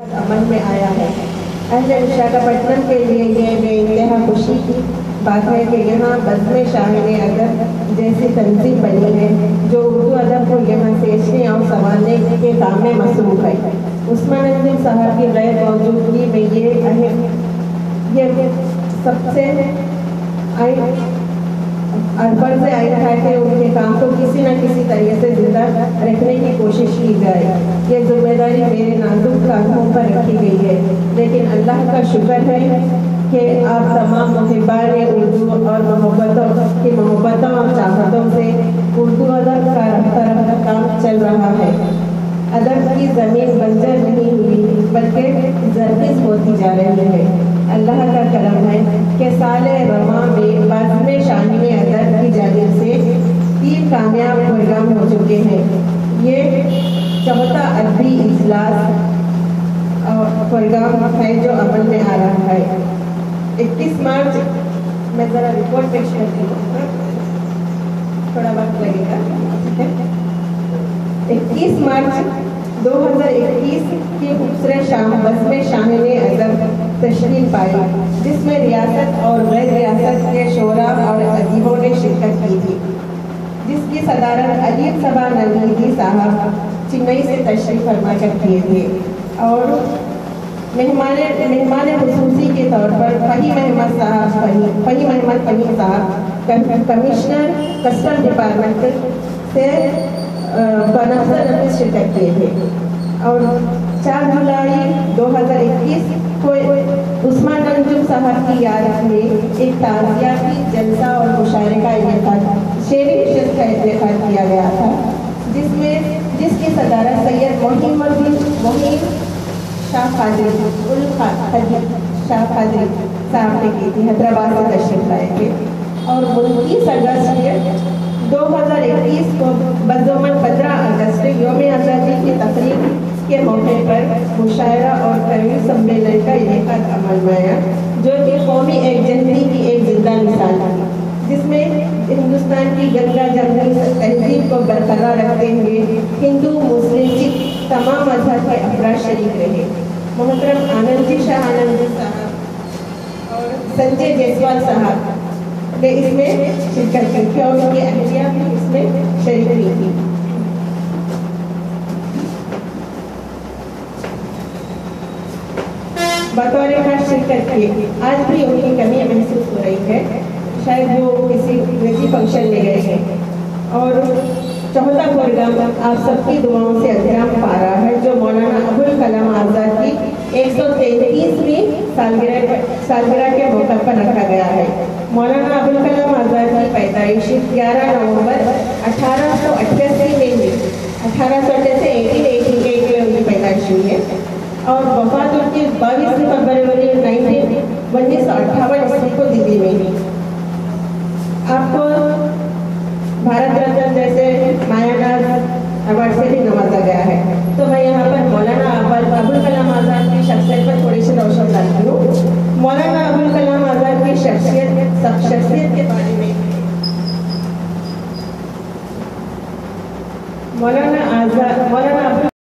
अमल में आया है। अहले विशाखापट्टनम के लिए ये बेइंतहा खुशी की बात है कि यहाँ बज़्म शाहिने अदब जैसी तंजीम बनी है जो उर्दू अदब को यहाँ सोचने और संवारने के काम में मसरूफ़ है। उस्मान नज़ीम साहब की गैर मौजूदगी में ये सबसे फर्ज़ आइन है कि उनके काम को किसी न किसी तरीके से जिंदा रखने की कोशिश की जाए। ये जिम्मेदारी मेरे नाजुक कांधों पर रखी गई है, लेकिन अल्लाह का शुक्र है कि आप तमाम मुहिब्बान उर्दू और मोहब्बतों और चाहतों से उर्दू अदब का रफ्ता रफ्ता काम चल रहा है। अदब की ज़मीन बंजर नहीं हुई बल्कि ज़रख़ीज़ होती जा रही है। अल्लाह का करम है कि साले रमा में बज़्म शाहिने अदब की जानिब से 3 कामयाब प्रोग्राम हो चुके हैं। ये चौथा अदबी इजलास प्रोग्राम है जो अमल में आ रहा है। 21 मार्च मैं ज़रा रिपोर्ट पेश करती हूँ, थोड़ा वक्त लगेगा। 21 मार्च 2021 की खूबसूरत शाम बज़्म शाहिने अदब तशरीफ पाई, जिसमें रियासत और गैर रियासत के शोरा और अदीबों ने शिरकत की थी, जिसकी सदारत अदीब सबा नवीदी साहब चेन्नई से तशरीफ फरमा कर किए थे। और मेहमान खुसूसी के तौर पर फहीम अहमद साहब कमिश्नर कस्टम डिपार्टमेंट से बनफ्सर नफीस शिरकत किए थे। और 4 जुलाई 2021 को उस्मान नज़ीम साहब की याद में एक ताज़ियाती जलसा और मुशायरे का इनेकाद शेरी नशस्त का इनेकाद किया गया था, जिसकी सदारत सैयद मोहिम शाह कादरी साहब ने की थी। हैदराबाद से तशरीफ लाए थे। और 29 अगस्त 2021 को बज़ोमन 15 अगस्त यौम आज़ादी की तकरीब के मौके पर मुशायरा और कवि सम्मेलन का इनेकाद अमल में आया, जो कि कौमी एकजहती की एक जिंदा मिसाल थी, जिसमें हिंदुस्तान की गंगा जमनी तहजीब को बरकरार रखते हुए हिंदू मुस्लिम सिख तमाम मजहब के अफराद शरीक रहे। मोहतरम आनंद शाह साहब और संजय जायसवाल साहब ने इसमें शिरकत की थी और उनकी अहलिया भी इसमें शरीक हुई थी। बतौर खास शिरकत किए आज भी उनकी कमी महसूस हो रही है, शायद वो किसी निजी फंक्शन में गए हैं। और चौथा प्रोग्राम आप सबकी दुआओं से अंजाम पा रहा है, जो मौलाना अबुल कलाम आज़ाद की 133वीं सालगिरह के मौके पर रखा गया है। मौलाना अबुल कलाम आज़ाद की पैदाइश 11 नवंबर 1888 में हुई। 1888 में उनकी पैदाइश हुई है और वफात उनकी 22 फरवरी 1958 ईस्वी को दिल्ली में हुई। आपको भारत रत्न जैसे मायानाज अवार्ड से भी नवाजा गया है। तो मैं यहाँ पर मौलाना अबुल कलाम आज़ाद की शख्सियत पर थोड़ी सी रोशनी डालती हूँ। मौलाना अबुल कलाम आज़ाद की शख्सियत के बारे में मौलाना